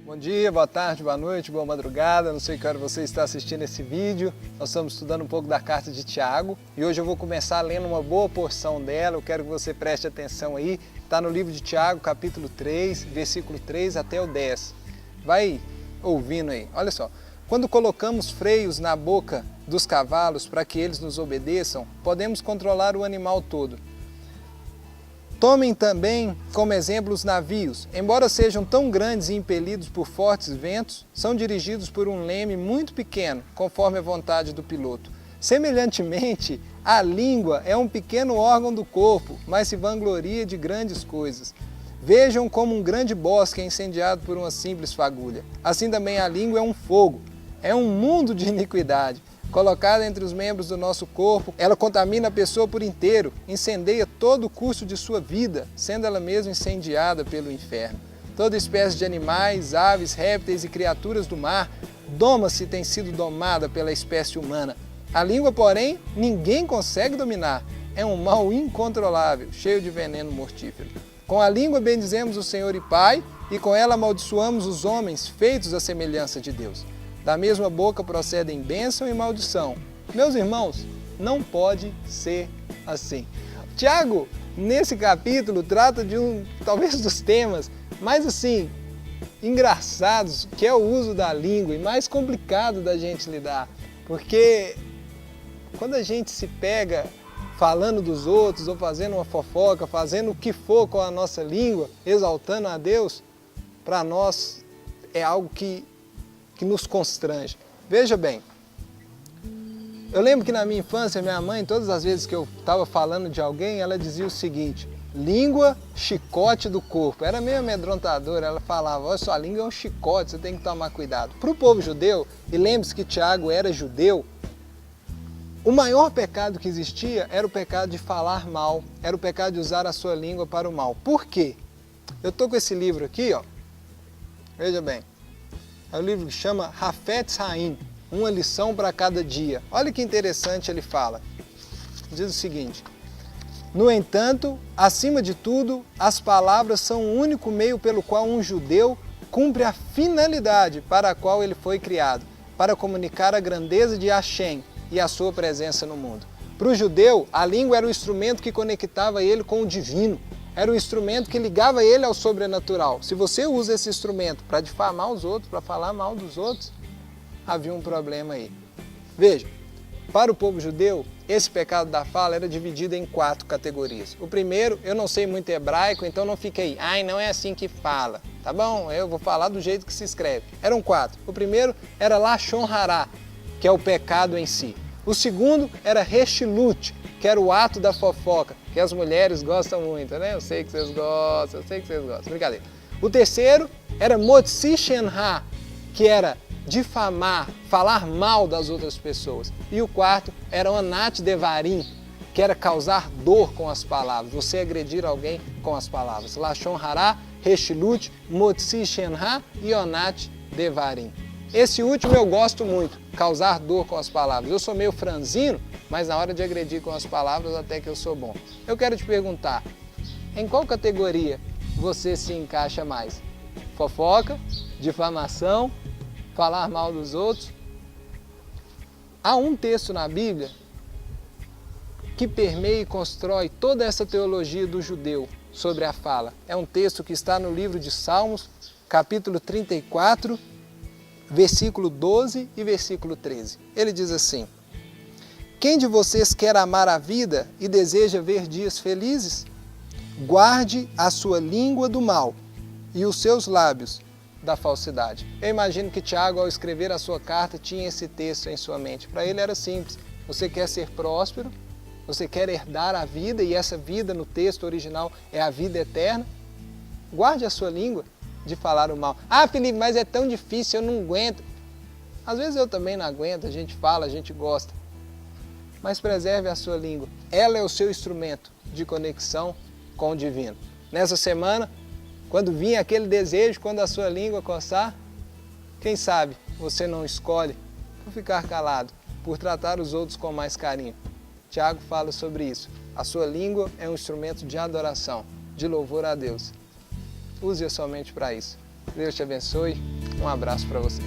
Bom dia, boa tarde, boa noite, boa madrugada, não sei que hora você está assistindo esse vídeo. Nós estamos estudando um pouco da carta de Tiago e hoje eu vou começar lendo uma boa porção dela. Eu quero que você preste atenção aí. Está no livro de Tiago, capítulo 3, versículo 3 até o 10. Vai ouvindo aí, olha só. Quando colocamos freios na boca dos cavalos para que eles nos obedeçam, podemos controlar o animal todo. Tomem também como exemplo os navios. Embora sejam tão grandes e impelidos por fortes ventos, são dirigidos por um leme muito pequeno, conforme a vontade do piloto. Semelhantemente, a língua é um pequeno órgão do corpo, mas se vangloria de grandes coisas. Vejam como um grande bosque é incendiado por uma simples fagulha. Assim também a língua é um fogo, é um mundo de iniquidade. Colocada entre os membros do nosso corpo, ela contamina a pessoa por inteiro, incendeia todo o curso de sua vida, sendo ela mesma incendiada pelo inferno. Toda espécie de animais, aves, répteis e criaturas do mar, doma-se e tem sido domada pela espécie humana. A língua, porém, ninguém consegue dominar. É um mal incontrolável, cheio de veneno mortífero. Com a língua bendizemos o Senhor e Pai, e com ela amaldiçoamos os homens feitos à semelhança de Deus. Da mesma boca procedem bênção e maldição. Meus irmãos, não pode ser assim. Tiago, nesse capítulo, trata de talvez dos temas mais assim, engraçados, que é o uso da língua e mais complicado da gente lidar. Porque quando a gente se pega falando dos outros ou fazendo uma fofoca, fazendo o que for com a nossa língua, exaltando a Deus, para nós é algo que nos constrange. Veja bem, eu lembro que na minha infância, minha mãe, todas as vezes que eu estava falando de alguém, ela dizia o seguinte: língua, chicote do corpo. Era meio amedrontadora, ela falava, olha, sua língua é um chicote, você tem que tomar cuidado. Para o povo judeu, e lembre-se que Tiago era judeu, o maior pecado que existia era o pecado de falar mal, era o pecado de usar a sua língua para o mal. Por quê? Eu estou com esse livro aqui, ó. Veja bem. É um livro que chama Hafetz Haim, uma lição para cada dia. Olha que interessante ele fala. Diz o seguinte: no entanto, acima de tudo, as palavras são o único meio pelo qual um judeu cumpre a finalidade para a qual ele foi criado, para comunicar a grandeza de Hashem e a sua presença no mundo. Para o judeu, a língua era o instrumento que conectava ele com o divino. Era o instrumento que ligava ele ao sobrenatural. Se você usa esse instrumento para difamar os outros, para falar mal dos outros, havia um problema aí. Veja, para o povo judeu, esse pecado da fala era dividido em 4 categorias. O primeiro, eu não sei muito hebraico, então não fica aí, ai, não é assim que fala, tá bom? Eu vou falar do jeito que se escreve. Eram 4. O primeiro era Lashon Hará, que é o pecado em si. O segundo era Reshilut, que era o ato da fofoca, que as mulheres gostam muito, né? Eu sei que vocês gostam, brincadeira. O terceiro era Motzi Shenha, que era difamar, falar mal das outras pessoas. E o quarto era Onat Devarim, que era causar dor com as palavras, você agredir alguém com as palavras. Lashon Hará, Reshilut, Motzi Shenha e Onat Devarim. Esse último eu gosto muito, causar dor com as palavras. Eu sou meio franzino, mas na hora de agredir com as palavras até que eu sou bom. Eu quero te perguntar, em qual categoria você se encaixa mais? Fofoca, difamação, falar mal dos outros? Há um texto na Bíblia que permeia e constrói toda essa teologia do judeu sobre a fala. É um texto que está no livro de Salmos, capítulo 34, versículo 12 e versículo 13. Ele diz assim: quem de vocês quer amar a vida e deseja ver dias felizes? Guarde a sua língua do mal e os seus lábios da falsidade. Eu imagino que Tiago, ao escrever a sua carta, tinha esse texto em sua mente. Para ele era simples. Você quer ser próspero, você quer herdar a vida, e essa vida no texto original é a vida eterna. Guarde a sua língua de falar o mal. Ah, Felipe, mas é tão difícil, eu não aguento. Às vezes eu também não aguento, a gente fala, a gente gosta. Mas preserve a sua língua. Ela é o seu instrumento de conexão com o divino. Nessa semana, quando vir aquele desejo, quando a sua língua coçar, quem sabe você não escolhe por ficar calado, por tratar os outros com mais carinho. Tiago fala sobre isso. A sua língua é um instrumento de adoração, de louvor a Deus. Use-a somente para isso. Deus te abençoe. Um abraço para você.